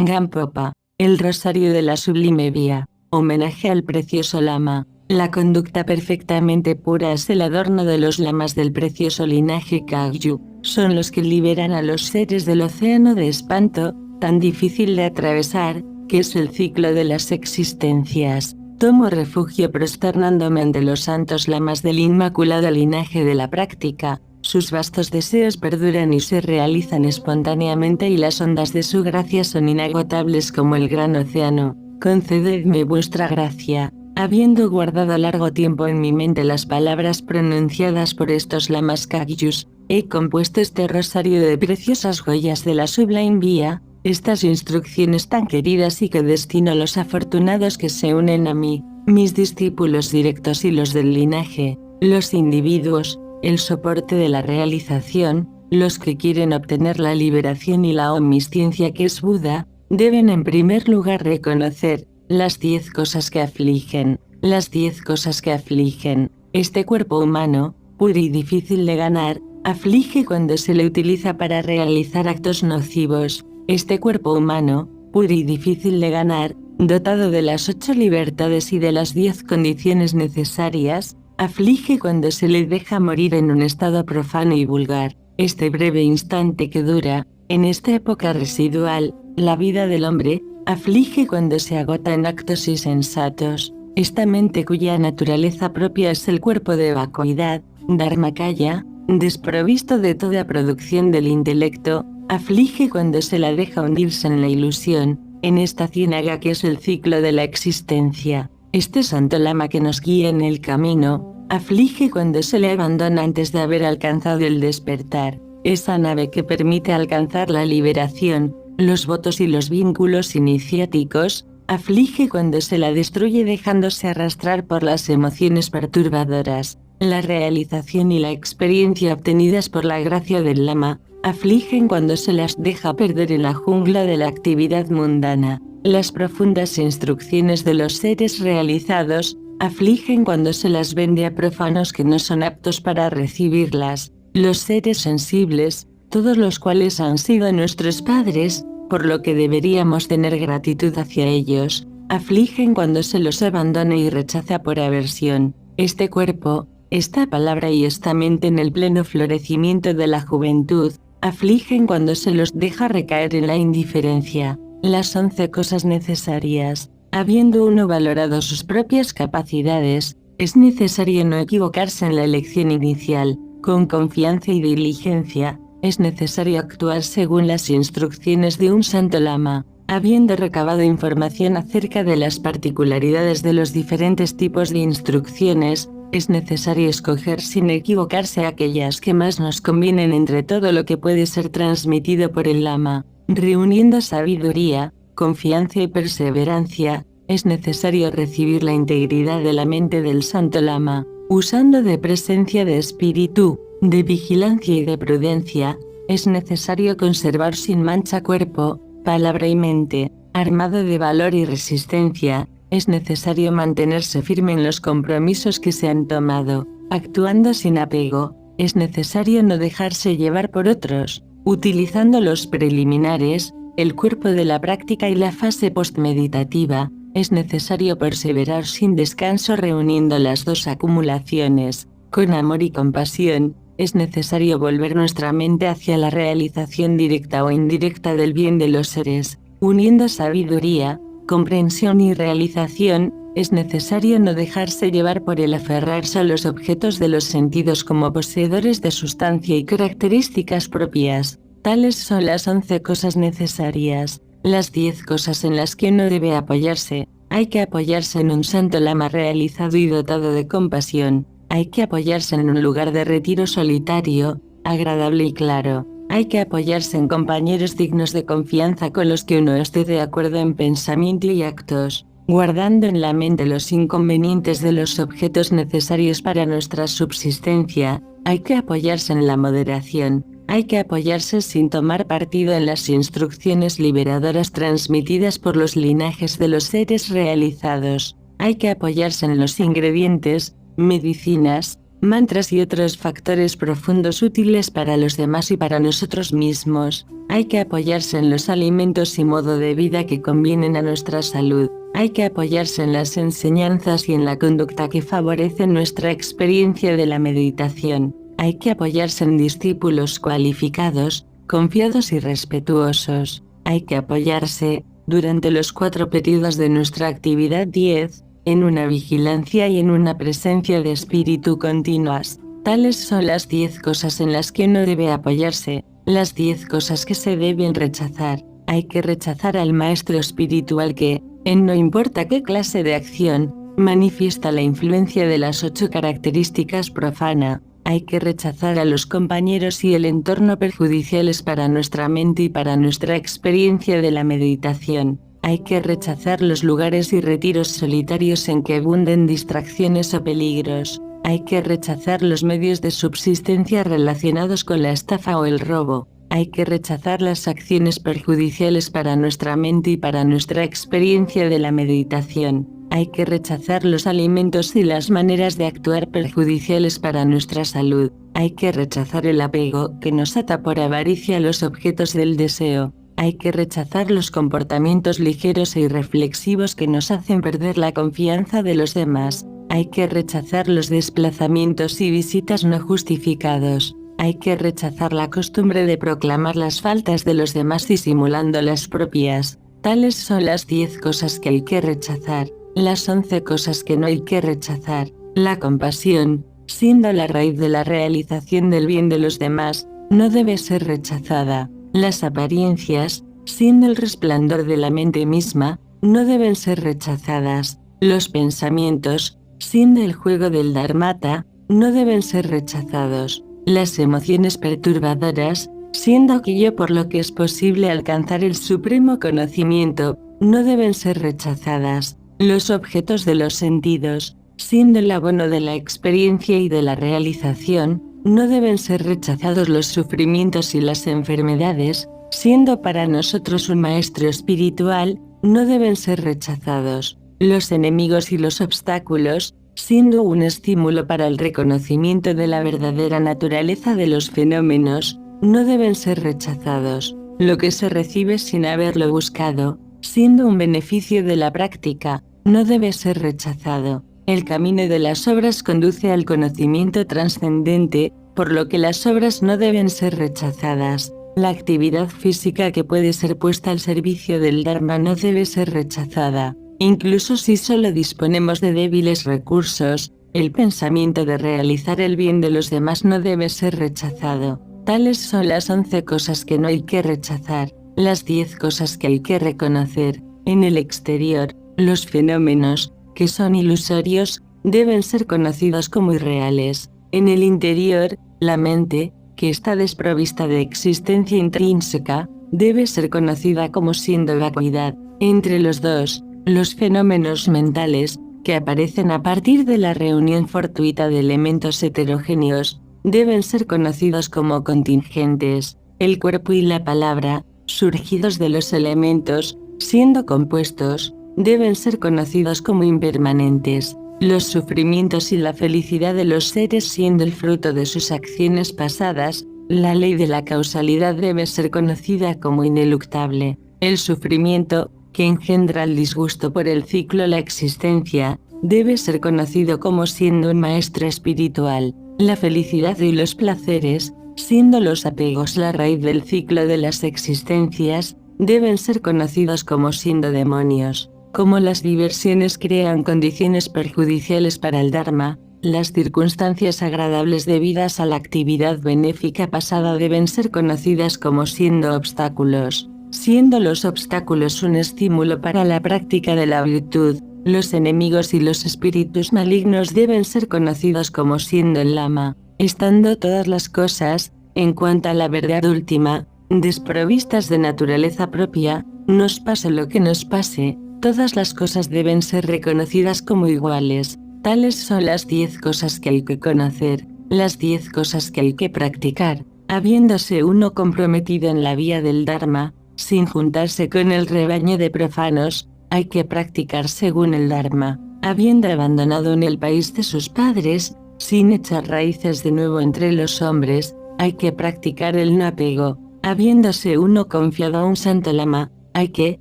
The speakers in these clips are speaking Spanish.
Gampopa, el rosario de la sublime vía, homenaje al precioso lama. La conducta perfectamente pura es el adorno de los lamas del precioso linaje Kagyu. Son los que liberan a los seres del océano de espanto, tan difícil de atravesar, que es el ciclo de las existencias. Tomo refugio prosternándome ante los santos lamas del inmaculado linaje de la práctica. Sus vastos deseos perduran y se realizan espontáneamente y las ondas de su gracia son inagotables como el gran océano. Concededme vuestra gracia. Habiendo guardado largo tiempo en mi mente las palabras pronunciadas por estos lamas Kagyus, he compuesto este rosario de preciosas joyas de la sublime vía, estas instrucciones tan queridas y que destino a los afortunados que se unen a mí, mis discípulos directos y los del linaje, los individuos, el soporte de la realización, los que quieren obtener la liberación y la omnisciencia que es Buda, deben en primer lugar reconocer las 10 cosas que afligen, las 10 cosas que afligen. Este cuerpo humano, puro y difícil de ganar, aflige cuando se le utiliza para realizar actos nocivos. Este cuerpo humano, puro y difícil de ganar, dotado de las 8 libertades y de las 10 condiciones necesarias, aflige cuando se le deja morir en un estado profano y vulgar. Este breve instante que dura, en esta época residual, la vida del hombre, aflige cuando se agota en actos insensatos. Esta mente cuya naturaleza propia es el cuerpo de vacuidad, Dharmakaya, desprovisto de toda producción del intelecto, aflige cuando se la deja hundirse en la ilusión, en esta ciénaga que es el ciclo de la existencia. Este santo lama que nos guía en el camino, aflige cuando se le abandona antes de haber alcanzado el despertar. Esa nave que permite alcanzar la liberación, los votos y los vínculos iniciáticos, aflige cuando se la destruye dejándose arrastrar por las emociones perturbadoras. La realización y la experiencia obtenidas por la gracia del lama, afligen cuando se las deja perder en la jungla de la actividad mundana. Las profundas instrucciones de los seres realizados, afligen cuando se las vende a profanos que no son aptos para recibirlas. Los seres sensibles, todos los cuales han sido nuestros padres, por lo que deberíamos tener gratitud hacia ellos, afligen cuando se los abandona y rechaza por aversión. Este cuerpo, esta palabra y esta mente en el pleno florecimiento de la juventud, afligen cuando se los deja recaer en la indiferencia. Las 11 cosas necesarias. Habiendo uno valorado sus propias capacidades, es necesario no equivocarse en la elección inicial. Con confianza y diligencia, es necesario actuar según las instrucciones de un santo lama. Habiendo recabado información acerca de las particularidades de los diferentes tipos de instrucciones, es necesario escoger sin equivocarse aquellas que más nos convienen entre todo lo que puede ser transmitido por el lama. Reuniendo sabiduría, confianza y perseverancia, es necesario recibir la integridad de la mente del santo lama. Usando de presencia de espíritu, de vigilancia y de prudencia, es necesario conservar sin mancha cuerpo, palabra y mente. Armado de valor y resistencia, es necesario mantenerse firme en los compromisos que se han tomado. Actuando sin apego, es necesario no dejarse llevar por otros. Utilizando los preliminares, el cuerpo de la práctica y la fase postmeditativa, es necesario perseverar sin descanso reuniendo las 2 acumulaciones. Con amor y compasión, es necesario volver nuestra mente hacia la realización directa o indirecta del bien de los seres. Uniendo sabiduría, comprensión y realización, es necesario no dejarse llevar por el aferrarse a los objetos de los sentidos como poseedores de sustancia y características propias. Tales son las 11 cosas necesarias, las 10 cosas en las que uno debe apoyarse. Hay que apoyarse en un santo lama realizado y dotado de compasión. Hay que apoyarse en un lugar de retiro solitario, agradable y claro. Hay que apoyarse en compañeros dignos de confianza con los que uno esté de acuerdo en pensamiento y actos, guardando en la mente los inconvenientes de los objetos necesarios para nuestra subsistencia. Hay que apoyarse en la moderación. Hay que apoyarse sin tomar partido en las instrucciones liberadoras transmitidas por los linajes de los seres realizados. Hay que apoyarse en los ingredientes, medicinas, mantras y otros factores profundos útiles para los demás y para nosotros mismos. Hay que apoyarse en los alimentos y modo de vida que convienen a nuestra salud. Hay que apoyarse en las enseñanzas y en la conducta que favorecen nuestra experiencia de la meditación. Hay que apoyarse en discípulos cualificados, confiados y respetuosos. Hay que apoyarse, durante los 4 periodos de nuestra actividad 10, en una vigilancia y en una presencia de espíritu continuas. Tales son las 10 cosas en las que no debe apoyarse, las 10 cosas que se deben rechazar. Hay que rechazar al maestro espiritual que, en no importa qué clase de acción, manifiesta la influencia de las 8 características profana. Hay que rechazar a los compañeros y el entorno perjudiciales para nuestra mente y para nuestra experiencia de la meditación. Hay que rechazar los lugares y retiros solitarios en que abunden distracciones o peligros. Hay que rechazar los medios de subsistencia relacionados con la estafa o el robo. Hay que rechazar las acciones perjudiciales para nuestra mente y para nuestra experiencia de la meditación. Hay que rechazar los alimentos y las maneras de actuar perjudiciales para nuestra salud. Hay que rechazar el apego que nos ata por avaricia a los objetos del deseo. Hay que rechazar los comportamientos ligeros e irreflexivos que nos hacen perder la confianza de los demás. Hay que rechazar los desplazamientos y visitas no justificados. Hay que rechazar la costumbre de proclamar las faltas de los demás disimulando las propias. Tales son las 10 cosas que hay que rechazar. Las 11 cosas que no hay que rechazar. La compasión, siendo la raíz de la realización del bien de los demás, no debe ser rechazada. Las apariencias, siendo el resplandor de la mente misma, no deben ser rechazadas. Los pensamientos, siendo el juego del dharmata, no deben ser rechazados. Las emociones perturbadoras, siendo aquello por lo que es posible alcanzar el supremo conocimiento, no deben ser rechazadas. Los objetos de los sentidos, siendo el abono de la experiencia y de la realización, no deben ser rechazados. Los sufrimientos y las enfermedades, siendo para nosotros un maestro espiritual, no deben ser rechazados. Los enemigos y los obstáculos, siendo un estímulo para el reconocimiento de la verdadera naturaleza de los fenómenos, no deben ser rechazados. Lo que se recibe sin haberlo buscado, siendo un beneficio de la práctica, no debe ser rechazado. El camino de las obras conduce al conocimiento trascendente, por lo que las obras no deben ser rechazadas. La actividad física que puede ser puesta al servicio del Dharma no debe ser rechazada. Incluso si solo disponemos de débiles recursos, el pensamiento de realizar el bien de los demás no debe ser rechazado. Tales son las 11 cosas que no hay que rechazar, las 10 cosas que hay que reconocer. En el exterior, los fenómenos, que son ilusorios, deben ser conocidos como irreales. En el interior, la mente, que está desprovista de existencia intrínseca, debe ser conocida como siendo vacuidad. Entre los dos, los fenómenos mentales, que aparecen a partir de la reunión fortuita de elementos heterogéneos, deben ser conocidos como contingentes. El cuerpo y la palabra, surgidos de los elementos, siendo compuestos, deben ser conocidos como impermanentes. Los sufrimientos y la felicidad de los seres siendo el fruto de sus acciones pasadas, la ley de la causalidad debe ser conocida como ineluctable. El sufrimiento, que engendra el disgusto por el ciclo la existencia, debe ser conocido como siendo un maestro espiritual. La felicidad y los placeres, siendo los apegos la raíz del ciclo de las existencias, deben ser conocidos como siendo demonios. Como las diversiones crean condiciones perjudiciales para el Dharma, las circunstancias agradables debidas a la actividad benéfica pasada deben ser conocidas como siendo obstáculos. Siendo los obstáculos un estímulo para la práctica de la virtud, los enemigos y los espíritus malignos deben ser conocidos como siendo el Lama. Estando todas las cosas, en cuanto a la verdad última, desprovistas de naturaleza propia, nos pase lo que nos pase, todas las cosas deben ser reconocidas como iguales. Tales son las 10 cosas que hay que conocer, las 10 cosas que hay que practicar, habiéndose uno comprometido en la vía del Dharma, sin juntarse con el rebaño de profanos, hay que practicar según el Dharma. Habiendo abandonado en el país de sus padres, sin echar raíces de nuevo entre los hombres, hay que practicar el no apego. Habiéndose uno confiado a un santo lama, hay que,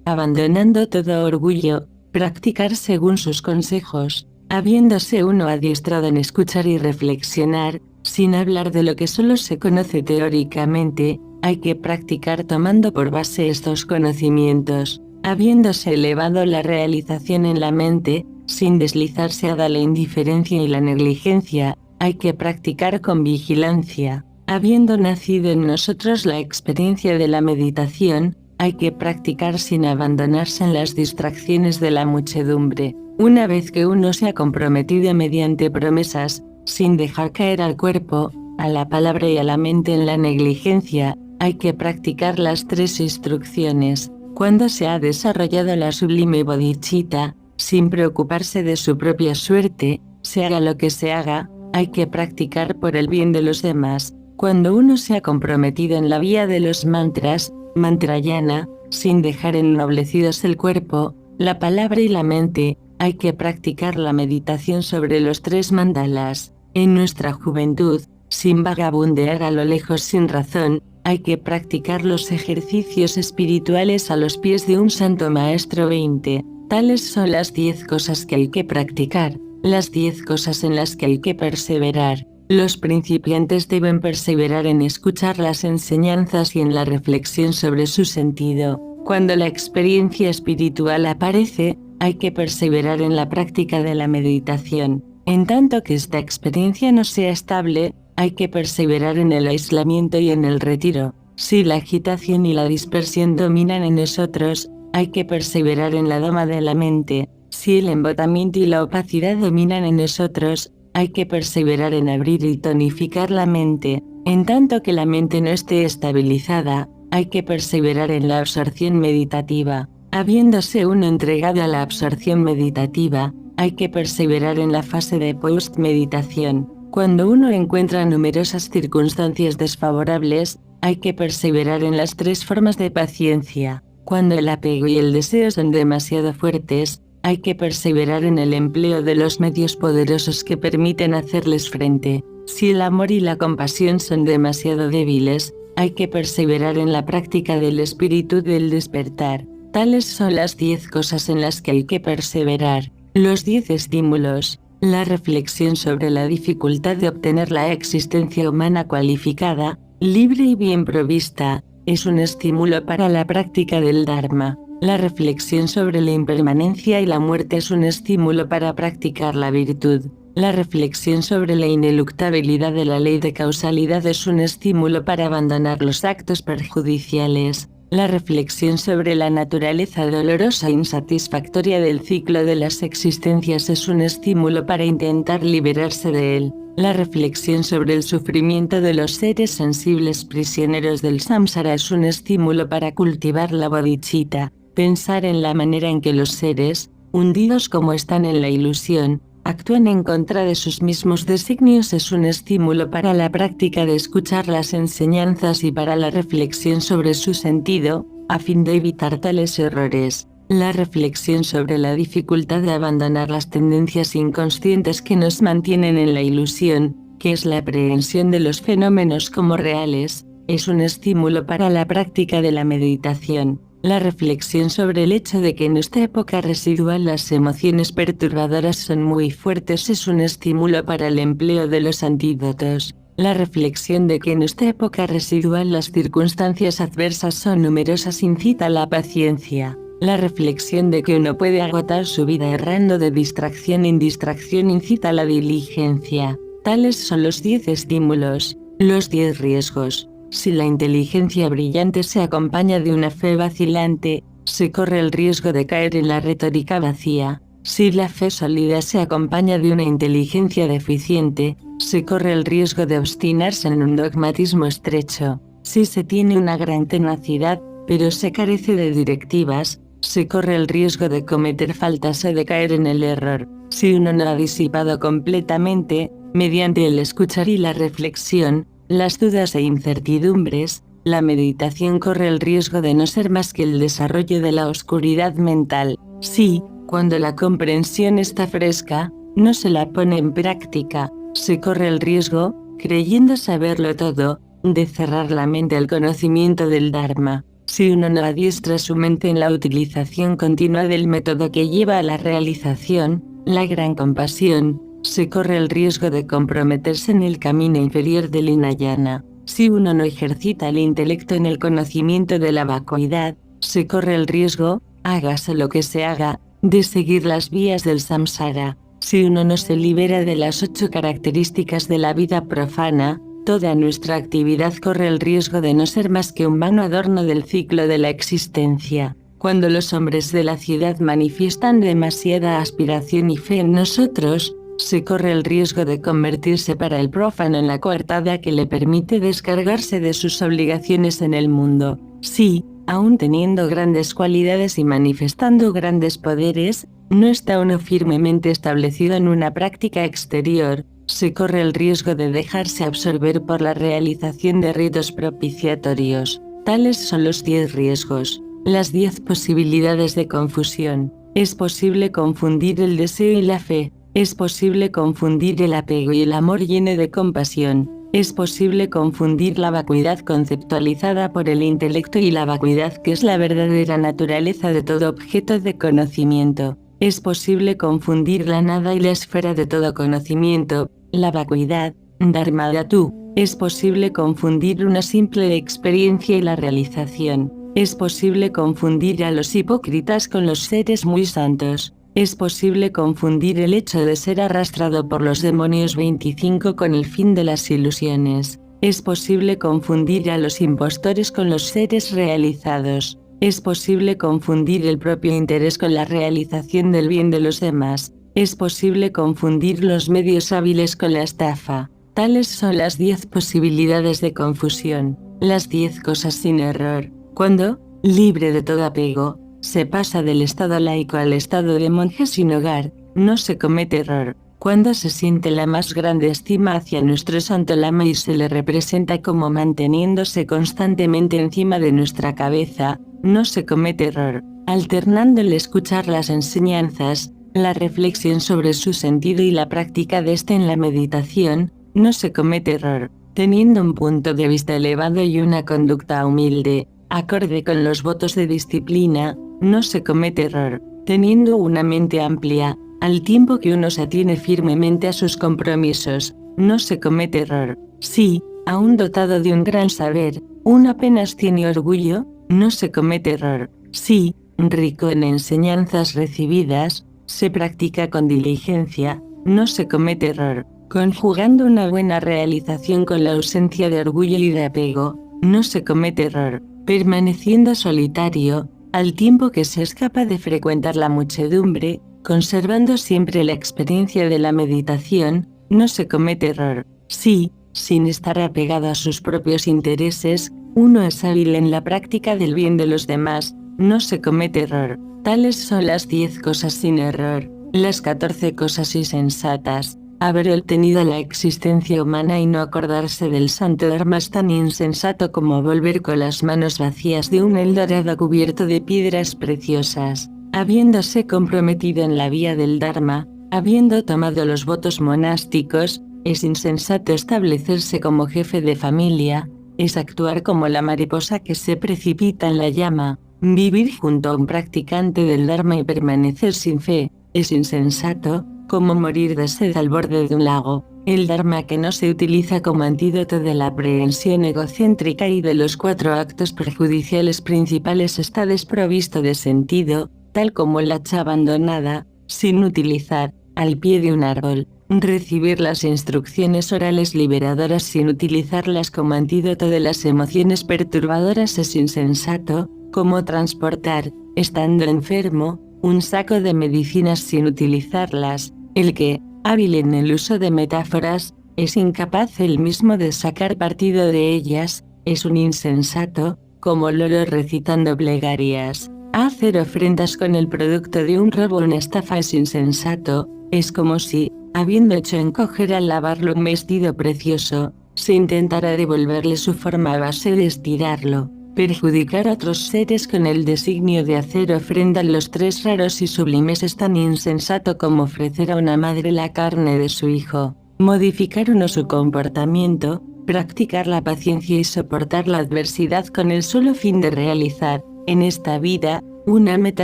abandonando todo orgullo, practicar según sus consejos. Habiéndose uno adiestrado en escuchar y reflexionar, sin hablar de lo que solo se conoce teóricamente, hay que practicar tomando por base estos conocimientos. Habiéndose elevado la realización en la mente, sin deslizarse a la indiferencia y la negligencia, hay que practicar con vigilancia. Habiendo nacido en nosotros la experiencia de la meditación, hay que practicar sin abandonarse en las distracciones de la muchedumbre. Una vez que uno se ha comprometido mediante promesas, sin dejar caer al cuerpo, a la palabra y a la mente en la negligencia, hay que practicar las 3 instrucciones. Cuando se ha desarrollado la sublime bodhicitta, sin preocuparse de su propia suerte, se haga lo que se haga, hay que practicar por el bien de los demás. Cuando uno se ha comprometido en la vía de los mantras, mantrayana, sin dejar ennoblecidos el cuerpo, la palabra y la mente, hay que practicar la meditación sobre los 3 mandalas. En nuestra juventud, sin vagabundear a lo lejos sin razón, hay que practicar los ejercicios espirituales a los pies de un santo maestro 20. Tales son las 10 cosas que hay que practicar, las 10 cosas en las que hay que perseverar. Los principiantes deben perseverar en escuchar las enseñanzas y en la reflexión sobre su sentido. Cuando la experiencia espiritual aparece, hay que perseverar en la práctica de la meditación. En tanto que esta experiencia no sea estable, hay que perseverar en el aislamiento y en el retiro. Si la agitación y la dispersión dominan en nosotros, hay que perseverar en la doma de la mente. Si el embotamiento y la opacidad dominan en nosotros, hay que perseverar en abrir y tonificar la mente. En tanto que la mente no esté estabilizada, hay que perseverar en la absorción meditativa. Habiéndose uno entregado a la absorción meditativa, hay que perseverar en la fase de post-meditación. Cuando uno encuentra numerosas circunstancias desfavorables, hay que perseverar en las 3 formas de paciencia. Cuando el apego y el deseo son demasiado fuertes, hay que perseverar en el empleo de los medios poderosos que permiten hacerles frente. Si el amor y la compasión son demasiado débiles, hay que perseverar en la práctica del espíritu del despertar. Tales son las 10 cosas en las que hay que perseverar. Los 10 estímulos. La reflexión sobre la dificultad de obtener la existencia humana cualificada, libre y bien provista, es un estímulo para la práctica del Dharma. La reflexión sobre la impermanencia y la muerte es un estímulo para practicar la virtud. La reflexión sobre la ineluctabilidad de la ley de causalidad es un estímulo para abandonar los actos perjudiciales. La reflexión sobre la naturaleza dolorosa e insatisfactoria del ciclo de las existencias es un estímulo para intentar liberarse de él. La reflexión sobre el sufrimiento de los seres sensibles prisioneros del samsara es un estímulo para cultivar la bodhicitta. Pensar en la manera en que los seres, hundidos como están en la ilusión, actúan en contra de sus mismos designios es un estímulo para la práctica de escuchar las enseñanzas y para la reflexión sobre su sentido, a fin de evitar tales errores. La reflexión sobre la dificultad de abandonar las tendencias inconscientes que nos mantienen en la ilusión, que es la aprehensión de los fenómenos como reales, es un estímulo para la práctica de la meditación. La reflexión sobre el hecho de que en esta época residual las emociones perturbadoras son muy fuertes es un estímulo para el empleo de los antídotos. La reflexión de que en esta época residual las circunstancias adversas son numerosas incita a la paciencia. La reflexión de que uno puede agotar su vida errando de distracción en distracción incita a la diligencia. Tales son los 10 estímulos. Los 10 riesgos. Si la inteligencia brillante se acompaña de una fe vacilante, se corre el riesgo de caer en la retórica vacía. Si la fe sólida se acompaña de una inteligencia deficiente, se corre el riesgo de obstinarse en un dogmatismo estrecho. Si se tiene una gran tenacidad, pero se carece de directivas, se corre el riesgo de cometer faltas o de caer en el error. Si uno no ha disipado completamente, mediante el escuchar y la reflexión, las dudas e incertidumbres, la meditación corre el riesgo de no ser más que el desarrollo de la oscuridad mental. Si, cuando la comprensión está fresca, no se la pone en práctica, se corre el riesgo, creyendo saberlo todo, de cerrar la mente al conocimiento del Dharma. Si uno no adiestra su mente en la utilización continua del método que lleva a la realización, la gran compasión, se corre el riesgo de comprometerse en el camino inferior del Hinayana. Si uno no ejercita el intelecto en el conocimiento de la vacuidad, se corre el riesgo, hágase lo que se haga, de seguir las vías del samsara. Si uno no se libera de las 8 características de la vida profana, toda nuestra actividad corre el riesgo de no ser más que un vano adorno del ciclo de la existencia. Cuando los hombres de la ciudad manifiestan demasiada aspiración y fe en nosotros, se corre el riesgo de convertirse para el profano en la coartada que le permite descargarse de sus obligaciones en el mundo. Si, aun teniendo grandes cualidades y manifestando grandes poderes, no está uno firmemente establecido en una práctica exterior, se corre el riesgo de dejarse absorber por la realización de ritos propiciatorios. Tales son los 10 riesgos, las 10 posibilidades de confusión. Es posible confundir el deseo y la fe. Es posible confundir el apego y el amor lleno de compasión. Es posible confundir la vacuidad conceptualizada por el intelecto y la vacuidad que es la verdadera naturaleza de todo objeto de conocimiento. Es posible confundir la nada y la esfera de todo conocimiento, la vacuidad, Dharmadhatu. Es posible confundir una simple experiencia y la realización. Es posible confundir a los hipócritas con los seres muy santos. Es posible confundir el hecho de ser arrastrado por los demonios 25 con el fin de las ilusiones. Es posible confundir a los impostores con los seres realizados. Es posible confundir el propio interés con la realización del bien de los demás. Es posible confundir los medios hábiles con la estafa. Tales son las 10 posibilidades de confusión, las 10 cosas sin error. Cuando, libre de todo apego, se pasa del estado laico al estado de monje sin hogar, no se comete error. Cuando se siente la más grande estima hacia nuestro Santo Lama y se le representa como manteniéndose constantemente encima de nuestra cabeza, no se comete error. Alternando el escuchar las enseñanzas, la reflexión sobre su sentido y la práctica de este en la meditación, no se comete error. Teniendo un punto de vista elevado y una conducta humilde, acorde con los votos de disciplina, no se comete error. Teniendo una mente amplia, al tiempo que uno se atiene firmemente a sus compromisos, no se comete error. Si, aún dotado de un gran saber, uno apenas tiene orgullo, no se comete error. Si, rico en enseñanzas recibidas, se practica con diligencia, no se comete error. Conjugando una buena realización con la ausencia de orgullo y de apego, no se comete error. Permaneciendo solitario, al tiempo que se es capaz de frecuentar la muchedumbre, conservando siempre la experiencia de la meditación, no se comete error. Si, sin estar apegado a sus propios intereses, uno es hábil en la práctica del bien de los demás, no se comete error. Tales son las 10 cosas sin error, las 14 cosas insensatas. Haber obtenido la existencia humana y no acordarse del santo Dharma es tan insensato como volver con las manos vacías de un Eldorado cubierto de piedras preciosas. Habiéndose comprometido en la vía del Dharma, habiendo tomado los votos monásticos, es insensato establecerse como jefe de familia, es actuar como la mariposa que se precipita en la llama, vivir junto a un practicante del Dharma y permanecer sin fe, es insensato, como morir de sed al borde de un lago. El Dharma que no se utiliza como antídoto de la aprehensión egocéntrica y de los 4 actos perjudiciales principales está desprovisto de sentido, tal como el hacha abandonada, sin utilizar, al pie de un árbol. Recibir las instrucciones orales liberadoras sin utilizarlas como antídoto de las emociones perturbadoras es insensato, como transportar, estando enfermo, un saco de medicinas sin utilizarlas. El que, hábil en el uso de metáforas, es incapaz él mismo de sacar partido de ellas, es un insensato, como loro recitando plegarias. Hacer ofrendas con el producto de un robo o una estafa es insensato, es como si, habiendo hecho encoger al lavarlo un vestido precioso, se intentara devolverle su forma a base de estirarlo. Perjudicar a otros seres con el designio de hacer ofrenda en los 3 raros y sublimes es tan insensato como ofrecer a una madre la carne de su hijo. modificar uno su comportamiento, practicar la paciencia y soportar la adversidad con el solo fin de realizar, en esta vida, una meta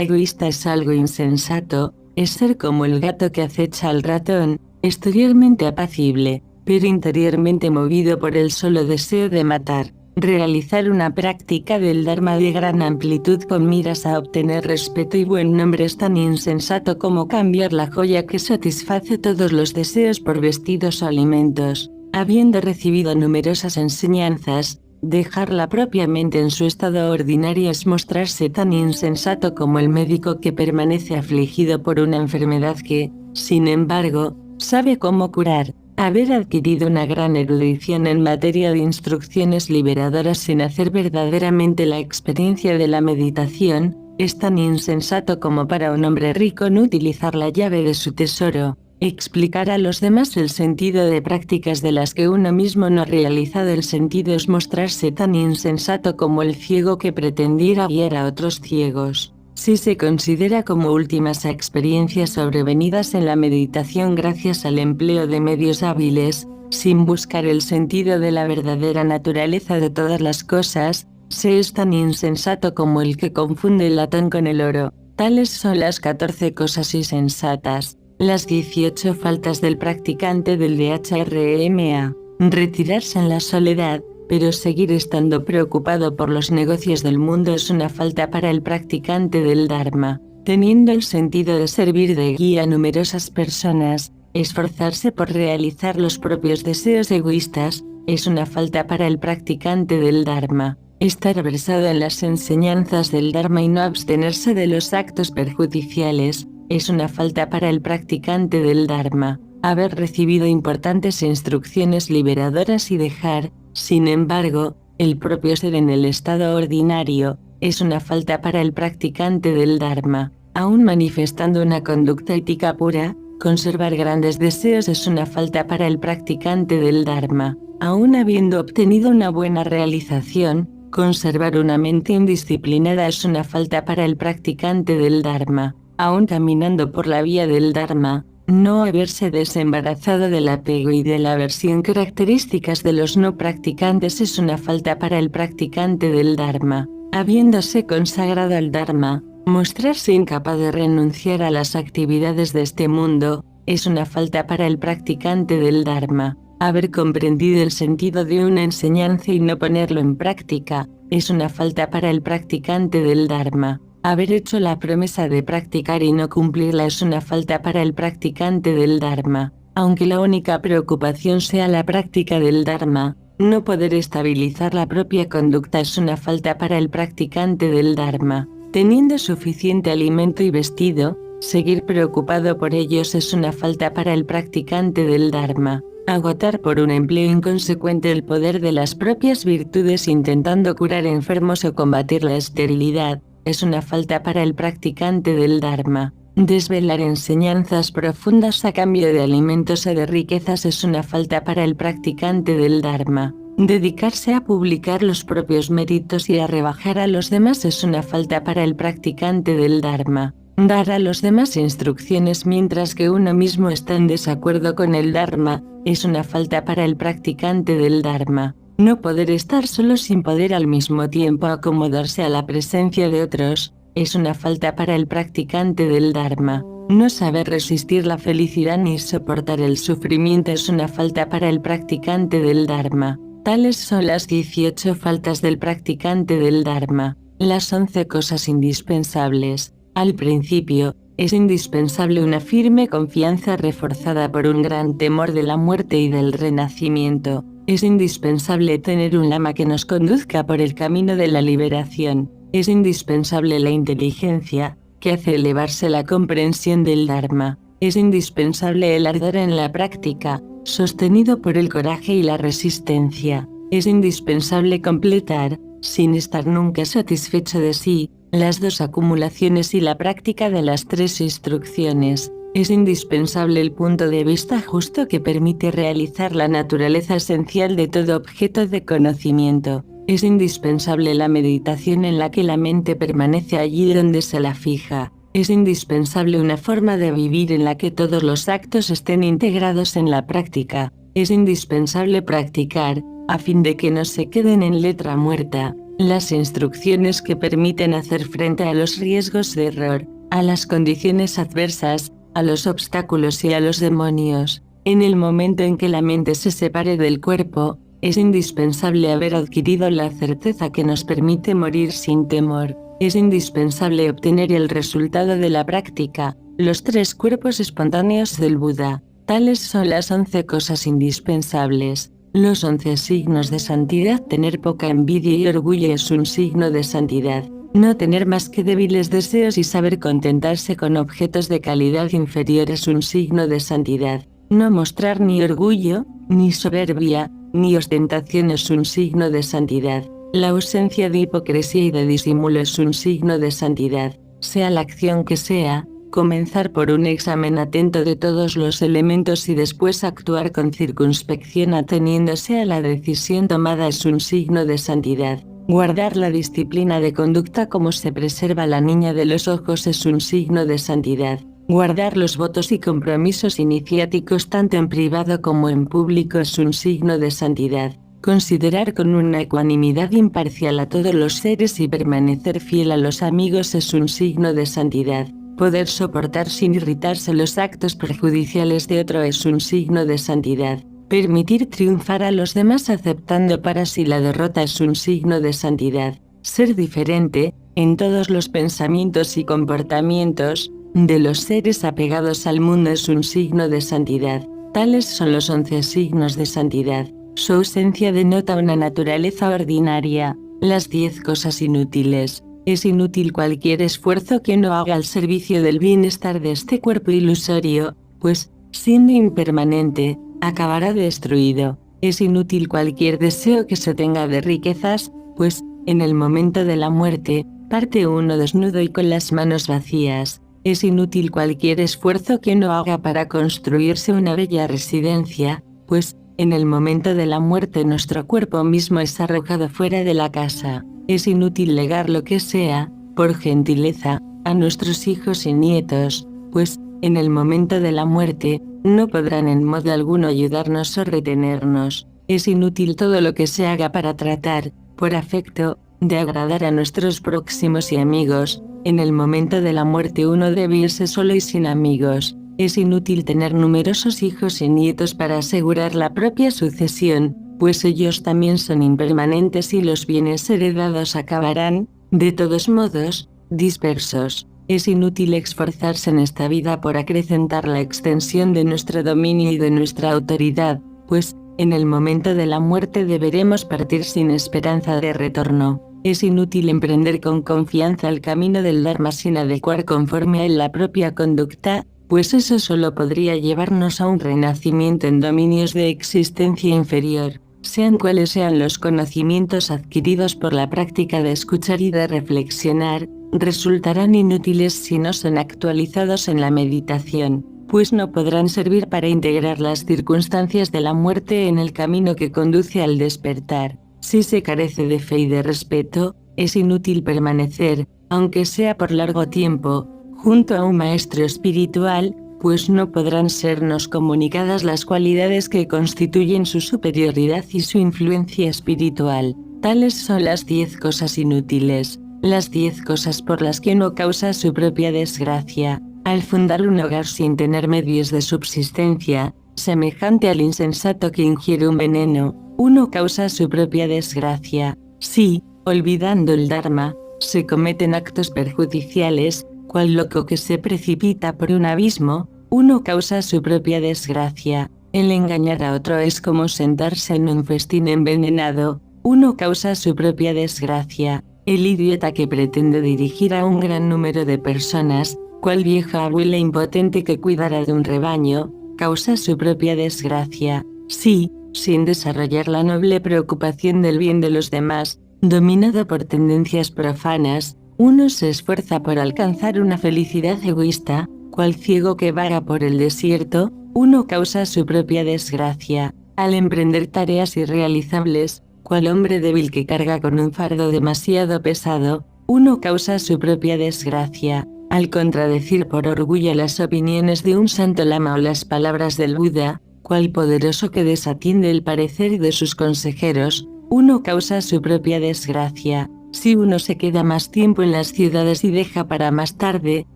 egoísta es algo insensato, es ser como el gato que acecha al ratón, exteriormente apacible, pero interiormente movido por el solo deseo de matar. Realizar una práctica del Dharma de gran amplitud con miras a obtener respeto y buen nombre es tan insensato como cambiar la joya que satisface todos los deseos por vestidos o alimentos. Habiendo recibido numerosas enseñanzas, dejarla propiamente en su estado ordinario es mostrarse tan insensato como el médico que permanece afligido por una enfermedad que, sin embargo, sabe cómo curar. Haber adquirido una gran erudición en materia de instrucciones liberadoras sin hacer verdaderamente la experiencia de la meditación, es tan insensato como para un hombre rico no utilizar la llave de su tesoro. Explicar a los demás el sentido de prácticas de las que uno mismo no ha realizado el sentido es mostrarse tan insensato como el ciego que pretendiera guiar a otros ciegos. Si se considera como últimas experiencias sobrevenidas en la meditación gracias al empleo de medios hábiles, sin buscar el sentido de la verdadera naturaleza de todas las cosas, se es tan insensato como el que confunde el latón con el oro. Tales son las 14 cosas insensatas. Las 18 faltas del practicante del Dharma. Retirarse en la soledad, pero seguir estando preocupado por los negocios del mundo es una falta para el practicante del Dharma. Teniendo el sentido de servir de guía a numerosas personas, esforzarse por realizar los propios deseos egoístas, es una falta para el practicante del Dharma. Estar versado en las enseñanzas del Dharma y no abstenerse de los actos perjudiciales, es una falta para el practicante del Dharma. Haber recibido importantes instrucciones liberadoras y dejar, sin embargo, el propio ser en el estado ordinario, es una falta para el practicante del Dharma. Aún manifestando una conducta ética pura, conservar grandes deseos es una falta para el practicante del Dharma. Aún habiendo obtenido una buena realización, conservar una mente indisciplinada es una falta para el practicante del Dharma. Aún caminando por la vía del Dharma, no haberse desembarazado del apego y de la aversión características de los no practicantes es una falta para el practicante del Dharma. Habiéndose consagrado al Dharma, mostrarse incapaz de renunciar a las actividades de este mundo, es una falta para el practicante del Dharma. Haber comprendido el sentido de una enseñanza y no ponerlo en práctica, es una falta para el practicante del Dharma. Haber hecho la promesa de practicar y no cumplirla es una falta para el practicante del Dharma. Aunque la única preocupación sea la práctica del Dharma, no poder estabilizar la propia conducta es una falta para el practicante del Dharma. Teniendo suficiente alimento y vestido, seguir preocupado por ellos es una falta para el practicante del Dharma. Agotar por un empleo inconsecuente el poder de las propias virtudes intentando curar enfermos o combatir la esterilidad, es una falta para el practicante del Dharma. Desvelar enseñanzas profundas a cambio de alimentos o de riquezas es una falta para el practicante del Dharma. Dedicarse a publicar los propios méritos y a rebajar a los demás es una falta para el practicante del Dharma. Dar a los demás instrucciones mientras que uno mismo está en desacuerdo con el Dharma, es una falta para el practicante del Dharma. No poder estar solo sin poder al mismo tiempo acomodarse a la presencia de otros, es una falta para el practicante del Dharma. No saber resistir la felicidad ni soportar el sufrimiento es una falta para el practicante del Dharma. Tales son las 18 faltas del practicante del Dharma. Las 11 cosas indispensables. Al principio, es indispensable una firme confianza reforzada por un gran temor de la muerte y del renacimiento. Es indispensable tener un lama que nos conduzca por el camino de la liberación. Es indispensable la inteligencia, que hace elevarse la comprensión del Dharma. Es indispensable el ardor en la práctica, sostenido por el coraje y la resistencia. Es indispensable completar, sin estar nunca satisfecho de sí, las 2 acumulaciones y la práctica de las 3 instrucciones. Es indispensable el punto de vista justo que permite realizar la naturaleza esencial de todo objeto de conocimiento. Es indispensable la meditación en la que la mente permanece allí donde se la fija. Es indispensable una forma de vivir en la que todos los actos estén integrados en la práctica. Es indispensable practicar, a fin de que no se queden en letra muerta, las instrucciones que permiten hacer frente a los riesgos de error, a las condiciones adversas, a los obstáculos y a los demonios. En el momento en que la mente se separe del cuerpo, es indispensable haber adquirido la certeza que nos permite morir sin temor. Es indispensable obtener el resultado de la práctica, los 3 cuerpos espontáneos del Buda. Tales son las 11 cosas indispensables. Los 11 signos de santidad. Tener poca envidia y orgullo es un signo de santidad. No tener más que débiles deseos y saber contentarse con objetos de calidad inferior es un signo de santidad. No mostrar ni orgullo, ni soberbia, ni ostentación es un signo de santidad. La ausencia de hipocresía y de disimulo es un signo de santidad. Sea la acción que sea, comenzar por un examen atento de todos los elementos y después actuar con circunspección ateniéndose a la decisión tomada es un signo de santidad. Guardar la disciplina de conducta como se preserva la niña de los ojos es un signo de santidad. Guardar los votos y compromisos iniciáticos tanto en privado como en público es un signo de santidad. Considerar con una ecuanimidad imparcial a todos los seres y permanecer fiel a los amigos es un signo de santidad. Poder soportar sin irritarse los actos perjudiciales de otro es un signo de santidad. Permitir triunfar a los demás aceptando para sí la derrota es un signo de santidad. Ser diferente, en todos los pensamientos y comportamientos, de los seres apegados al mundo es un signo de santidad. Tales son los 11 signos de santidad. Su ausencia denota una naturaleza ordinaria. Las 10 cosas inútiles. Es inútil cualquier esfuerzo que no haga al servicio del bienestar de este cuerpo ilusorio, pues, siendo impermanente, acabará destruido. Es inútil cualquier deseo que se tenga de riquezas, pues, en el momento de la muerte, parte uno desnudo y con las manos vacías. Es inútil cualquier esfuerzo que no haga para construirse una bella residencia, pues, en el momento de la muerte nuestro cuerpo mismo es arrojado fuera de la casa. Es inútil legar lo que sea, por gentileza, a nuestros hijos y nietos, pues, en el momento de la muerte, no podrán en modo alguno ayudarnos o retenernos. Es inútil todo lo que se haga para tratar, por afecto, de agradar a nuestros próximos y amigos. En el momento de la muerte uno debe irse solo y sin amigos. Es inútil tener numerosos hijos y nietos para asegurar la propia sucesión, pues ellos también son impermanentes y los bienes heredados acabarán, de todos modos, dispersos. Es inútil esforzarse en esta vida por acrecentar la extensión de nuestro dominio y de nuestra autoridad, pues, en el momento de la muerte deberemos partir sin esperanza de retorno. Es inútil emprender con confianza el camino del Dharma sin adecuar conforme a él la propia conducta, pues eso solo podría llevarnos a un renacimiento en dominios de existencia inferior. Sean cuales sean los conocimientos adquiridos por la práctica de escuchar y de reflexionar, resultarán inútiles si no son actualizados en la meditación, pues no podrán servir para integrar las circunstancias de la muerte en el camino que conduce al despertar. Si se carece de fe y de respeto, es inútil permanecer, aunque sea por largo tiempo, junto a un maestro espiritual, pues no podrán sernos comunicadas las cualidades que constituyen su superioridad y su influencia espiritual. Tales son las 10 cosas inútiles, las 10 cosas por las que uno causa su propia desgracia. Al fundar un hogar sin tener medios de subsistencia, semejante al insensato que ingiere un veneno, uno causa su propia desgracia. Si, olvidando el Dharma, se cometen actos perjudiciales, cual loco que se precipita por un abismo, uno causa su propia desgracia. El engañar a otro es como sentarse en un festín envenenado, uno causa su propia desgracia. El idiota que pretende dirigir a un gran número de personas, cual vieja abuela impotente que cuidara de un rebaño, causa su propia desgracia. Si, sin desarrollar la noble preocupación del bien de los demás, dominado por tendencias profanas, uno se esfuerza por alcanzar una felicidad egoísta, cual ciego que vaga por el desierto, uno causa su propia desgracia. Al emprender tareas irrealizables, cual hombre débil que carga con un fardo demasiado pesado, uno causa su propia desgracia. Al contradecir por orgullo las opiniones de un santo lama o las palabras del Buda, cual poderoso que desatiende el parecer de sus consejeros, uno causa su propia desgracia. Si uno se queda más tiempo en las ciudades y deja para más tarde,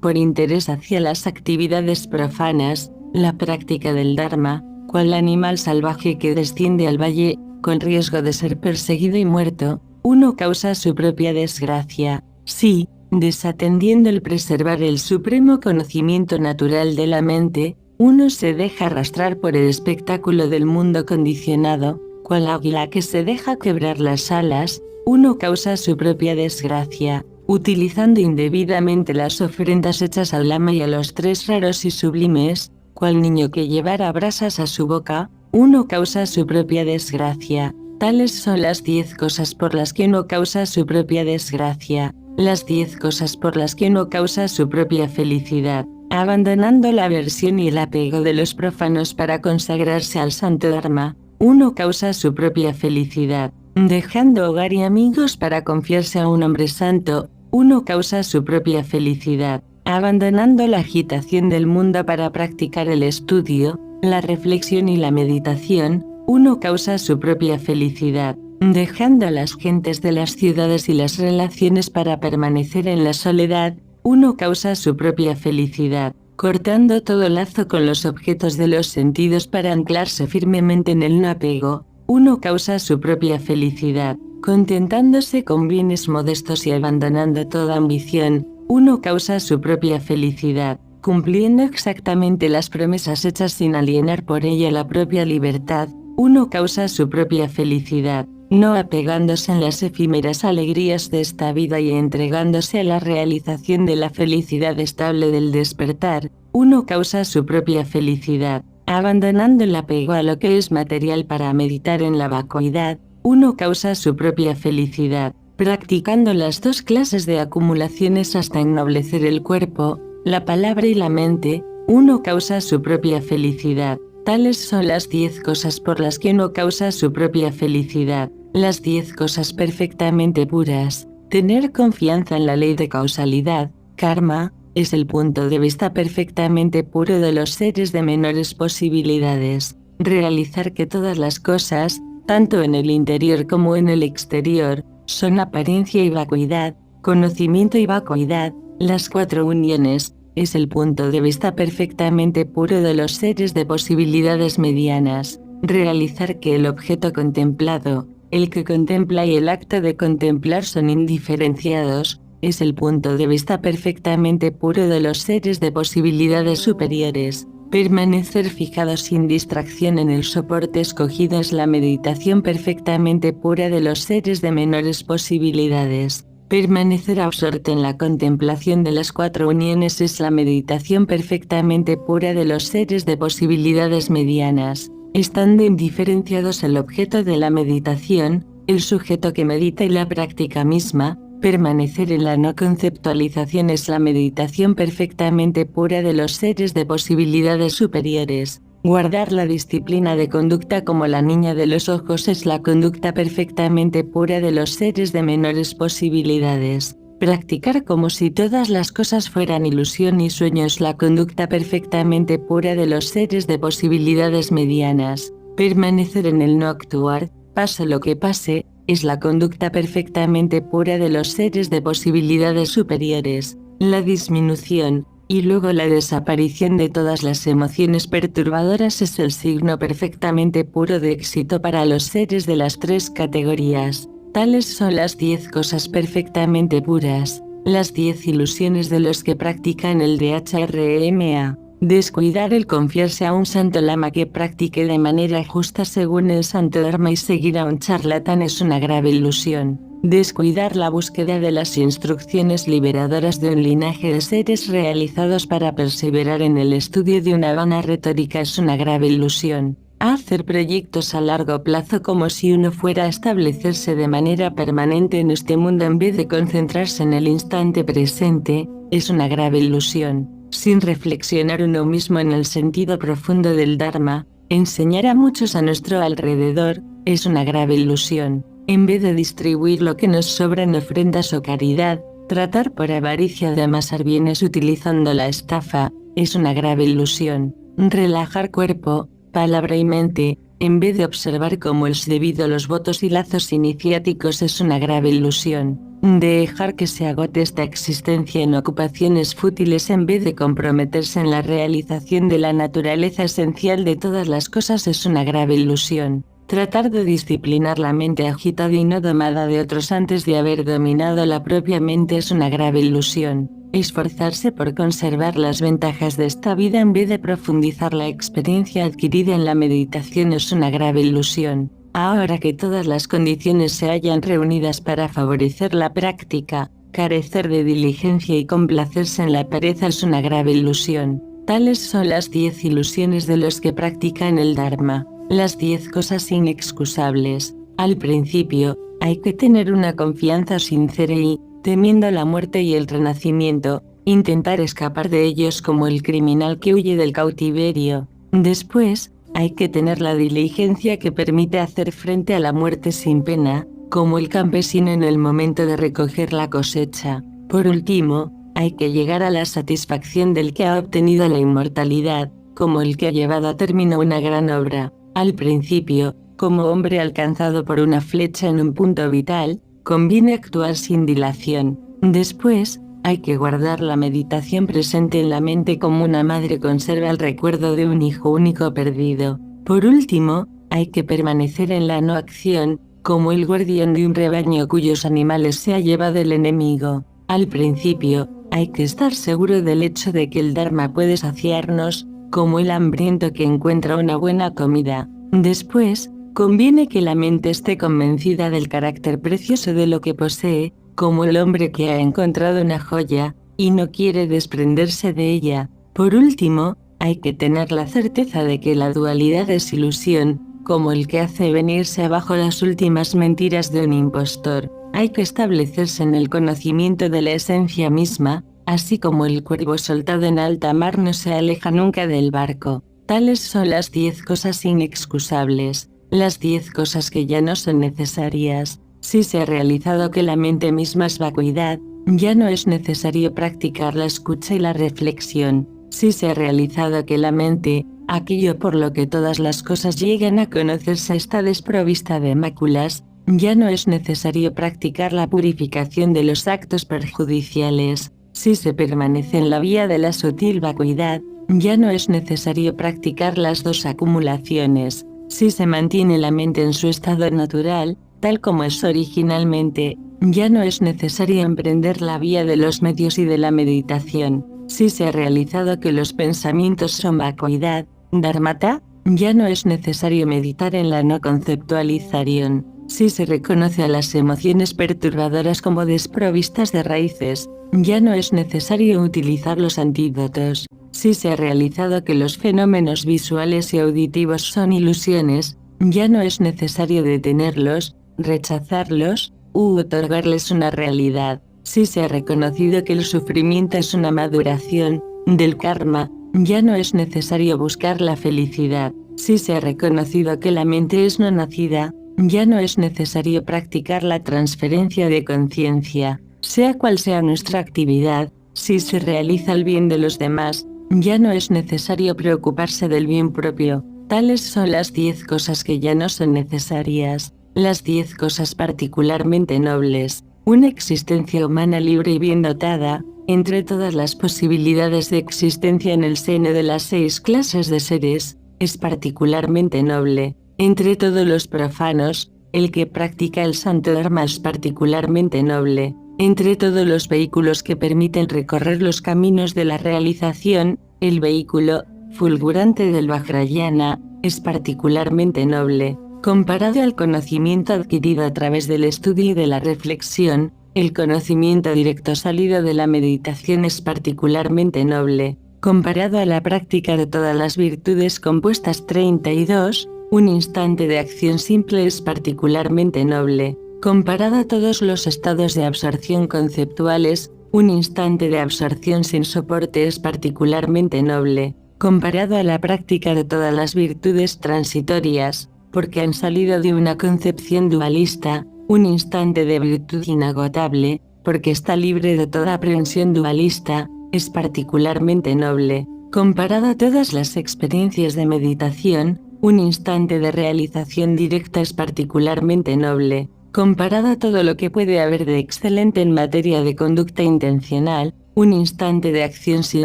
por interés hacia las actividades profanas, la práctica del Dharma, cual animal salvaje que desciende al valle, con riesgo de ser perseguido y muerto, uno causa su propia desgracia. Si, desatendiendo el preservar el supremo conocimiento natural de la mente, uno se deja arrastrar por el espectáculo del mundo condicionado, cual águila que se deja quebrar las alas, uno causa su propia desgracia, utilizando indebidamente las ofrendas hechas al lama y a los tres raros y sublimes, cual niño que llevara brasas a su boca, uno causa su propia desgracia. Tales son las 10 cosas por las que uno causa su propia desgracia, las 10 cosas por las que uno causa su propia felicidad, abandonando la aversión y el apego de los profanos para consagrarse al santo Dharma, uno causa su propia felicidad, dejando hogar y amigos para confiarse a un hombre santo, uno causa su propia felicidad, abandonando la agitación del mundo para practicar el estudio, la reflexión y la meditación, uno causa su propia felicidad, dejando a las gentes de las ciudades y las relaciones para permanecer en la soledad, uno causa su propia felicidad, cortando todo lazo con los objetos de los sentidos para anclarse firmemente en el no apego, uno causa su propia felicidad, contentándose con bienes modestos y abandonando toda ambición, uno causa su propia felicidad, cumpliendo exactamente las promesas hechas sin alienar por ella la propia libertad, uno causa su propia felicidad, no apegándose en las efímeras alegrías de esta vida y entregándose a la realización de la felicidad estable del despertar, uno causa su propia felicidad, abandonando el apego a lo que es material para meditar en la vacuidad, uno causa su propia felicidad, practicando las 2 clases de acumulaciones hasta ennoblecer el cuerpo, la palabra y la mente, uno causa su propia felicidad. Tales son las 10 cosas por las que uno causa su propia felicidad, las 10 cosas perfectamente puras. Tener confianza en la ley de causalidad, karma, es el punto de vista perfectamente puro de los seres de menores posibilidades. Realizar que todas las cosas, tanto en el interior como en el exterior, son apariencia y vacuidad, conocimiento y vacuidad, las 4 uniones, es el punto de vista perfectamente puro de los seres de posibilidades medianas. Realizar que el objeto contemplado, el que contempla y el acto de contemplar son indiferenciados, es el punto de vista perfectamente puro de los seres de posibilidades superiores. Permanecer fijados sin distracción en el soporte escogido es la meditación perfectamente pura de los seres de menores posibilidades. Permanecer absorto en la contemplación de las 4 uniones es la meditación perfectamente pura de los seres de posibilidades medianas. Estando indiferenciados el objeto de la meditación, el sujeto que medita y la práctica misma, permanecer en la no conceptualización es la meditación perfectamente pura de los seres de posibilidades superiores. Guardar la disciplina de conducta como la niña de los ojos es la conducta perfectamente pura de los seres de menores posibilidades. Practicar como si todas las cosas fueran ilusión y sueño es la conducta perfectamente pura de los seres de posibilidades medianas. Permanecer en el no actuar, pase lo que pase, es la conducta perfectamente pura de los seres de posibilidades superiores. La disminución, y luego la desaparición de todas las emociones perturbadoras es el signo perfectamente puro de éxito para los seres de las 3 categorías. Tales son las 10 cosas perfectamente puras, las 10 ilusiones de los que practican el Dharma. Descuidar el confiarse a un santo lama que practique de manera justa según el santo Dharma y seguir a un charlatán es una grave ilusión. Descuidar la búsqueda de las instrucciones liberadoras de un linaje de seres realizados para perseverar en el estudio de una vana retórica es una grave ilusión. Hacer proyectos a largo plazo como si uno fuera a establecerse de manera permanente en este mundo en vez de concentrarse en el instante presente, es una grave ilusión. Sin reflexionar uno mismo en el sentido profundo del Dharma, enseñar a muchos a nuestro alrededor, es una grave ilusión. En vez de distribuir lo que nos sobra en ofrendas o caridad, Tratar por avaricia de amasar bienes utilizando la estafa es una grave ilusión. Relajar cuerpo, palabra y mente, en vez de observar como es debido los votos y lazos iniciáticos, es una grave ilusión. Dejar que se agote esta existencia en ocupaciones fútiles en vez de comprometerse en la realización de la naturaleza esencial de todas las cosas es una grave ilusión. Tratar de disciplinar la mente agitada y no domada de otros antes de haber dominado la propia mente es una grave ilusión. Esforzarse por conservar las ventajas de esta vida en vez de profundizar la experiencia adquirida en la meditación es una grave ilusión. Ahora que todas las condiciones se hallan reunidas para favorecer la práctica, carecer de diligencia y complacerse en la pereza es una grave ilusión. Tales son las 10 ilusiones de los que practican el Dharma. Las 10 cosas inexcusables. Al principio, hay que tener una confianza sincera y, temiendo la muerte y el renacimiento, intentar escapar de ellos como el criminal que huye del cautiverio. Después, hay que tener la diligencia que permite hacer frente a la muerte sin pena, como el campesino en el momento de recoger la cosecha. Por último, hay que llegar a la satisfacción del que ha obtenido la inmortalidad, como el que ha llevado a término una gran obra. Al principio, como hombre alcanzado por una flecha en un punto vital, conviene actuar sin dilación. Después, hay que guardar la meditación presente en la mente como una madre conserva el recuerdo de un hijo único perdido. Por último, hay que permanecer en la no acción, como el guardián de un rebaño cuyos animales se ha llevado el enemigo. Al principio, hay que estar seguro del hecho de que el Dharma puede saciarnos, como el hambriento que encuentra una buena comida. Después, conviene que la mente esté convencida del carácter precioso de lo que posee, como el hombre que ha encontrado una joya, y no quiere desprenderse de ella. Por último, hay que tener la certeza de que la dualidad es ilusión, como el que hace venirse abajo las últimas mentiras de un impostor. Hay que establecerse en el conocimiento de la esencia misma, así como el cuervo soltado en alta mar no se aleja nunca del barco. Tales son las 10 cosas inexcusables, las 10 cosas que ya no son necesarias. Si se ha realizado que la mente misma es vacuidad, ya no es necesario practicar la escucha y la reflexión. Si se ha realizado que la mente, aquello por lo que todas las cosas llegan a conocerse, está desprovista de máculas, ya no es necesario practicar la purificación de los actos perjudiciales. Si se permanece en la vía de la sutil vacuidad, ya no es necesario practicar las 2 acumulaciones. Si se mantiene la mente en su estado natural, tal como es originalmente, ya no es necesario emprender la vía de los medios y de la meditación. Si se ha realizado que los pensamientos son vacuidad, dharmata, ya no es necesario meditar en la no conceptualización. Si se reconoce a las emociones perturbadoras como desprovistas de raíces, ya no es necesario utilizar los antídotos. Si se ha realizado que los fenómenos visuales y auditivos son ilusiones, ya no es necesario detenerlos, rechazarlos, u otorgarles una realidad. Si se ha reconocido que el sufrimiento es una maduración del karma, ya no es necesario buscar la felicidad. Si se ha reconocido que la mente es no nacida, ya no es necesario practicar la transferencia de conciencia. Sea cual sea nuestra actividad, si se realiza el bien de los demás, ya no es necesario preocuparse del bien propio. Tales son las 10 cosas que ya no son necesarias, las 10 cosas particularmente nobles. Una existencia humana libre y bien dotada, entre todas las posibilidades de existencia en el seno de las 6 clases de seres, es particularmente noble. Entre todos los profanos, el que practica el santo Dharma es particularmente noble. Entre todos los vehículos que permiten recorrer los caminos de la realización, el vehículo fulgurante del Vajrayana es particularmente noble. Comparado al conocimiento adquirido a través del estudio y de la reflexión, el conocimiento directo salido de la meditación es particularmente noble. Comparado a la práctica de todas las virtudes compuestas 32, un instante de acción simple es particularmente noble. Comparado a todos los estados de absorción conceptuales, un instante de absorción sin soporte es particularmente noble. Comparado a la práctica de todas las virtudes transitorias, porque han salido de una concepción dualista, un instante de virtud inagotable, porque está libre de toda aprehensión dualista, es particularmente noble. Comparado a todas las experiencias de meditación, un instante de realización directa es particularmente noble. Comparado a todo lo que puede haber de excelente en materia de conducta intencional, un instante de acción sin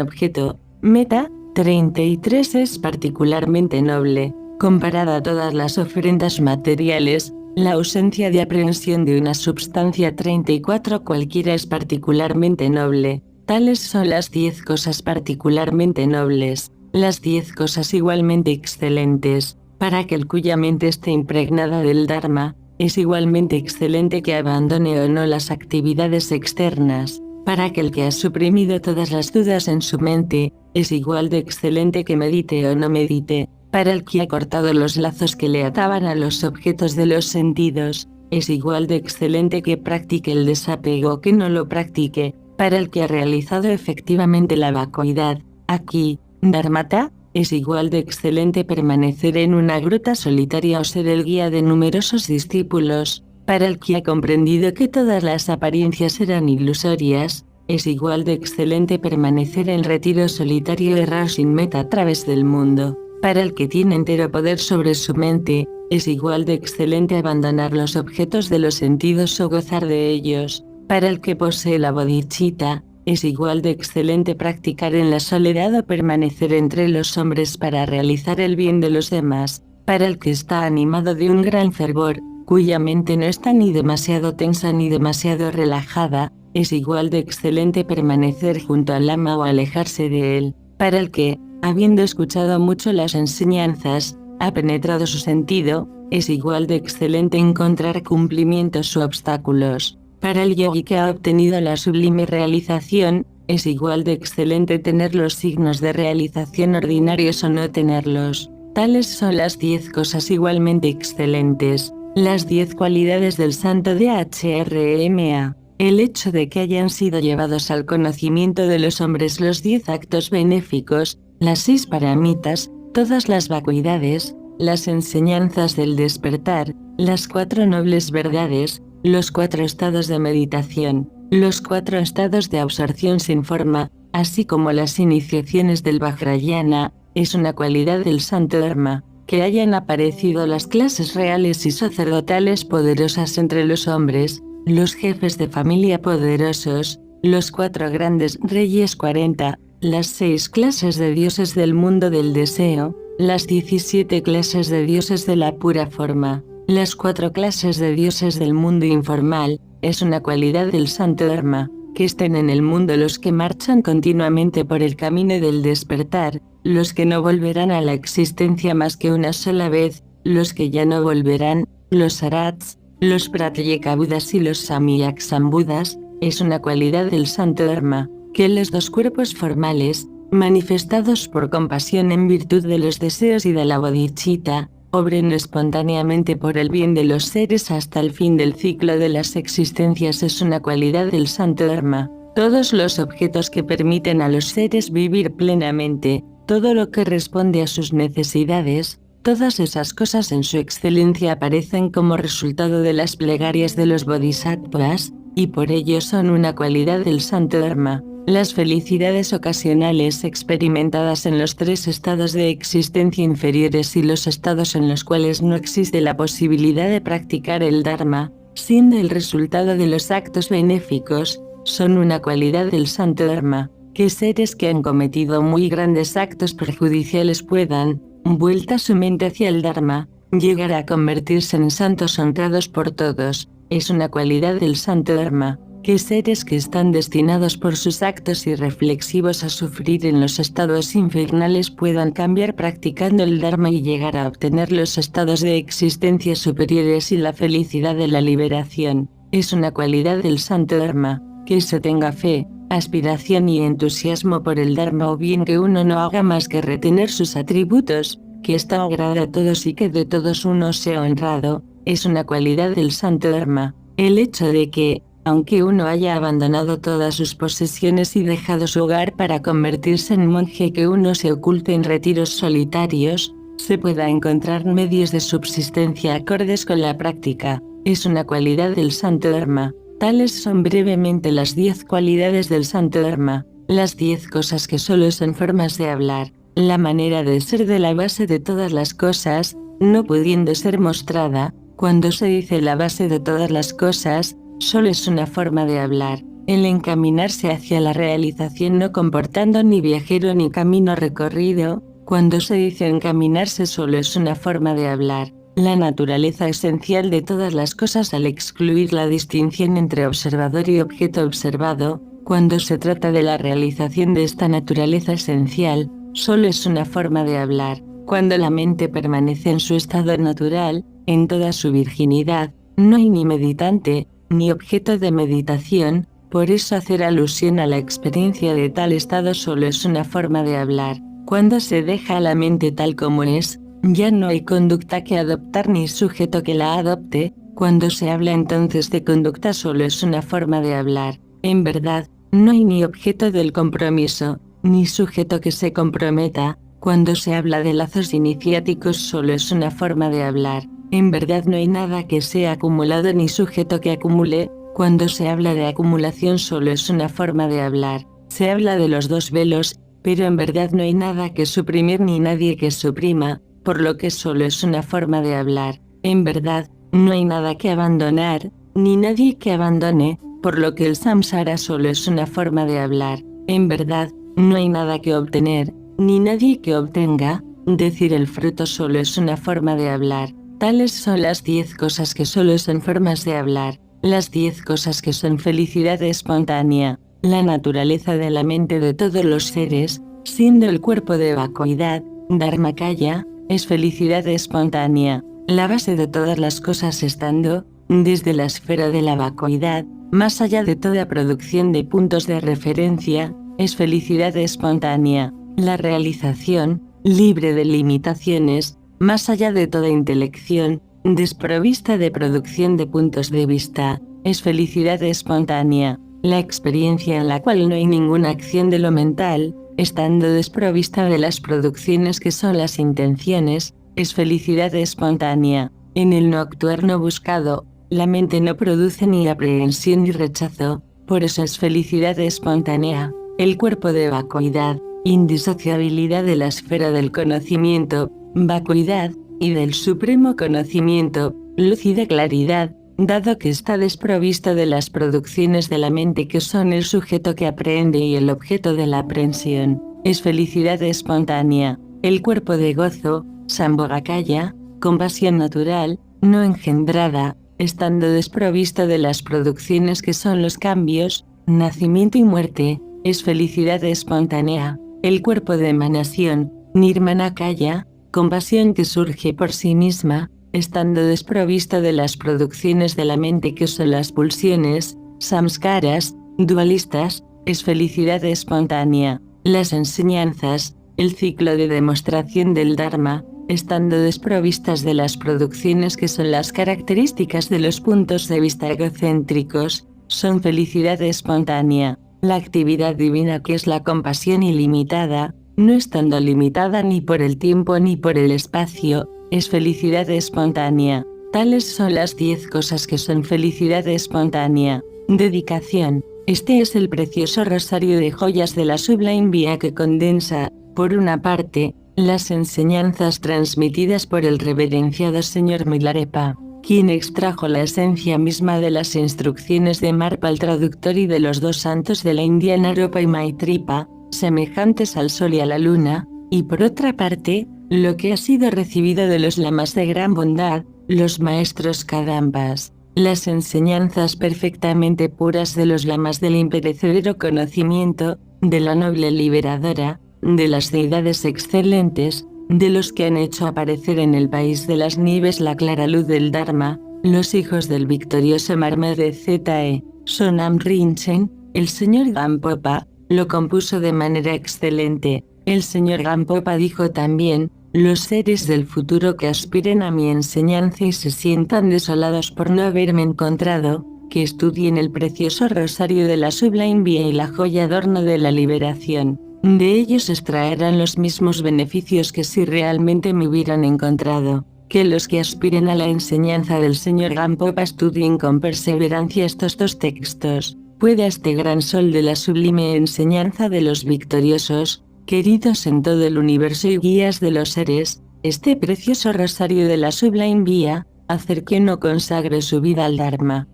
objeto, meta, 33 es particularmente noble. Comparado a todas las ofrendas materiales, la ausencia de aprehensión de una substancia 34 cualquiera es particularmente noble. Tales son las 10 cosas particularmente nobles, las 10 cosas igualmente excelentes, para aquel cuya mente esté impregnada del Dharma. Es igualmente excelente que abandone o no las actividades externas. Para aquel que ha suprimido todas las dudas en su mente, es igual de excelente que medite o no medite. Para el que ha cortado los lazos que le ataban a los objetos de los sentidos, es igual de excelente que practique el desapego o que no lo practique. Para el que ha realizado efectivamente la vacuidad, aquí, Dharmata, es igual de excelente permanecer en una gruta solitaria o ser el guía de numerosos discípulos. Para el que ha comprendido que todas las apariencias eran ilusorias, es igual de excelente permanecer en retiro solitario y errar sin meta a través del mundo. Para el que tiene entero poder sobre su mente, es igual de excelente abandonar los objetos de los sentidos o gozar de ellos. Para el que posee la bodhicitta, es igual de excelente practicar en la soledad o permanecer entre los hombres para realizar el bien de los demás. Para el que está animado de un gran fervor, cuya mente no está ni demasiado tensa ni demasiado relajada, es igual de excelente permanecer junto al Lama o alejarse de él. Para el que, habiendo escuchado mucho las enseñanzas, ha penetrado su sentido, es igual de excelente encontrar cumplimientos u obstáculos. Para el yogi que ha obtenido la sublime realización, es igual de excelente tener los signos de realización ordinarios o no tenerlos. Tales son las 10 cosas igualmente excelentes, las 10 cualidades del santo Dharma. El hecho de que hayan sido llevados al conocimiento de los hombres los 10 actos benéficos, las 6 paramitas, todas las vacuidades, las enseñanzas del despertar, las 4 nobles verdades, los 4 estados de meditación, los 4 estados de absorción sin forma, así como las iniciaciones del Vajrayana, es una cualidad del santo Dharma. Que hayan aparecido las clases reales y sacerdotales poderosas entre los hombres, los jefes de familia poderosos, los 4 grandes reyes 40, las 6 clases de dioses del mundo del deseo, las 17 clases de dioses de la pura forma, las 4 clases de dioses del mundo informal, es una cualidad del santo Dharma. Que estén en el mundo los que marchan continuamente por el camino del despertar, los que no volverán a la existencia más que una sola vez, los que ya no volverán, los arhats, los pratyekabuddhas y los samyaksambuddhas, es una cualidad del santo Dharma. Que los 2 cuerpos formales, manifestados por compasión en virtud de los deseos y de la bodhicitta, obren espontáneamente por el bien de los seres hasta el fin del ciclo de las existencias es una cualidad del santo Dharma. Todos los objetos que permiten a los seres vivir plenamente, todo lo que responde a sus necesidades, todas esas cosas en su excelencia aparecen como resultado de las plegarias de los bodhisattvas, y por ello son una cualidad del santo Dharma. Las felicidades ocasionales experimentadas en los 3 estados de existencia inferiores y los estados en los cuales no existe la posibilidad de practicar el Dharma, siendo el resultado de los actos benéficos, son una cualidad del santo Dharma. Que seres que han cometido muy grandes actos perjudiciales puedan, vuelta su mente hacia el Dharma, llegar a convertirse en santos honrados por todos, es una cualidad del santo Dharma. Que seres que están destinados por sus actos irreflexivos a sufrir en los estados infernales puedan cambiar practicando el Dharma y llegar a obtener los estados de existencia superiores y la felicidad de la liberación, es una cualidad del santo Dharma. Que se tenga fe, aspiración y entusiasmo por el Dharma o bien que uno no haga más que retener sus atributos, que está agrada a todos y que de todos uno sea honrado, es una cualidad del santo Dharma. El hecho de que, aunque uno haya abandonado todas sus posesiones y dejado su hogar para convertirse en monje, que uno se oculte en retiros solitarios, se pueda encontrar medios de subsistencia acordes con la práctica, es una cualidad del santo Dharma. Tales son brevemente las 10 cualidades del Santo Dharma, las 10 cosas que solo son formas de hablar, la manera de ser de la base de todas las cosas, no pudiendo ser mostrada. Cuando se dice la base de todas las cosas, solo es una forma de hablar. El encaminarse hacia la realización no comportando ni viajero ni camino recorrido. Cuando se dice encaminarse solo es una forma de hablar. La naturaleza esencial de todas las cosas al excluir la distinción entre observador y objeto observado. Cuando se trata de la realización de esta naturaleza esencial, solo es una forma de hablar. Cuando la mente permanece en su estado natural, en toda su virginidad, no hay ni meditante, ni objeto de meditación. Por eso hacer alusión a la experiencia de tal estado solo es una forma de hablar. Cuando se deja a la mente tal como es, ya no hay conducta que adoptar ni sujeto que la adopte. Cuando se habla entonces de conducta solo es una forma de hablar. En verdad, no hay ni objeto del compromiso, ni sujeto que se comprometa. Cuando se habla de lazos iniciáticos solo es una forma de hablar. En verdad no hay nada que sea acumulado ni sujeto que acumule. Cuando se habla de acumulación solo es una forma de hablar. Se habla de los 2 velos, pero en verdad no hay nada que suprimir ni nadie que suprima, por lo que solo es una forma de hablar. En verdad, no hay nada que abandonar, ni nadie que abandone, por lo que el samsara solo es una forma de hablar. En verdad, no hay nada que obtener, ni nadie que obtenga, decir el fruto solo es una forma de hablar. Tales son las 10 cosas que solo son formas de hablar, las 10 cosas que son felicidad espontánea, la naturaleza de la mente de todos los seres, siendo el cuerpo de vacuidad, Dharmakaya, es felicidad espontánea, la base de todas las cosas estando, desde la esfera de la vacuidad, más allá de toda producción de puntos de referencia, es felicidad espontánea, la realización, libre de limitaciones, más allá de toda intelección, desprovista de producción de puntos de vista, es felicidad espontánea, la experiencia en la cual no hay ninguna acción de lo mental, estando desprovista de las producciones que son las intenciones, es felicidad espontánea. En el no actuar no buscado, la mente no produce ni aprehensión ni rechazo, por eso es felicidad espontánea. El cuerpo de vacuidad, indisociabilidad de la esfera del conocimiento, vacuidad, y del supremo conocimiento, lúcida claridad, dado que está desprovisto de las producciones de la mente que son el sujeto que aprende y el objeto de la aprehensión, es felicidad espontánea. El cuerpo de gozo, Sambhogakaya, compasión natural, no engendrada, estando desprovisto de las producciones que son los cambios, nacimiento y muerte, es felicidad espontánea. El cuerpo de emanación, Nirmanakaya, compasión que surge por sí misma, estando desprovisto de las producciones de la mente que son las pulsiones, samskaras, dualistas, es felicidad espontánea. Las enseñanzas, el ciclo de demostración del Dharma, estando desprovistas de las producciones que son las características de los puntos de vista egocéntricos, son felicidad espontánea. La actividad divina que es la compasión ilimitada, no estando limitada ni por el tiempo ni por el espacio, es felicidad espontánea. Tales son las 10 cosas que son felicidad espontánea. Dedicación. Este es el precioso rosario de joyas de la Sublime Vía que condensa, por una parte, las enseñanzas transmitidas por el reverenciado Señor Milarepa, quien extrajo la esencia misma de las instrucciones de Marpa el traductor y de los 2 santos de la India Naropa y Maitripa, semejantes al sol y a la luna, y por otra parte, lo que ha sido recibido de los lamas de gran bondad, los maestros Kadampas, las enseñanzas perfectamente puras de los lamas del imperecedero conocimiento, de la noble liberadora, de las deidades excelentes, de los que han hecho aparecer en el país de las nieves la clara luz del Dharma, los hijos del victorioso Marme de Zetae, Sonam Rinchen, el señor Gampopa, lo compuso de manera excelente. El señor Gampopa dijo también, los seres del futuro que aspiren a mi enseñanza y se sientan desolados por no haberme encontrado, que estudien el precioso rosario de la Sublime Vía y la joya adorno de la liberación. De ellos extraerán los mismos beneficios que si realmente me hubieran encontrado. que los que aspiren a la enseñanza del Señor Gampopa estudien con perseverancia estos dos textos. Pueda este gran sol de la sublime enseñanza de los victoriosos, queridos en todo el universo y guías de los seres, este precioso rosario de la sublime vía, hacer que uno consagre su vida al Dharma.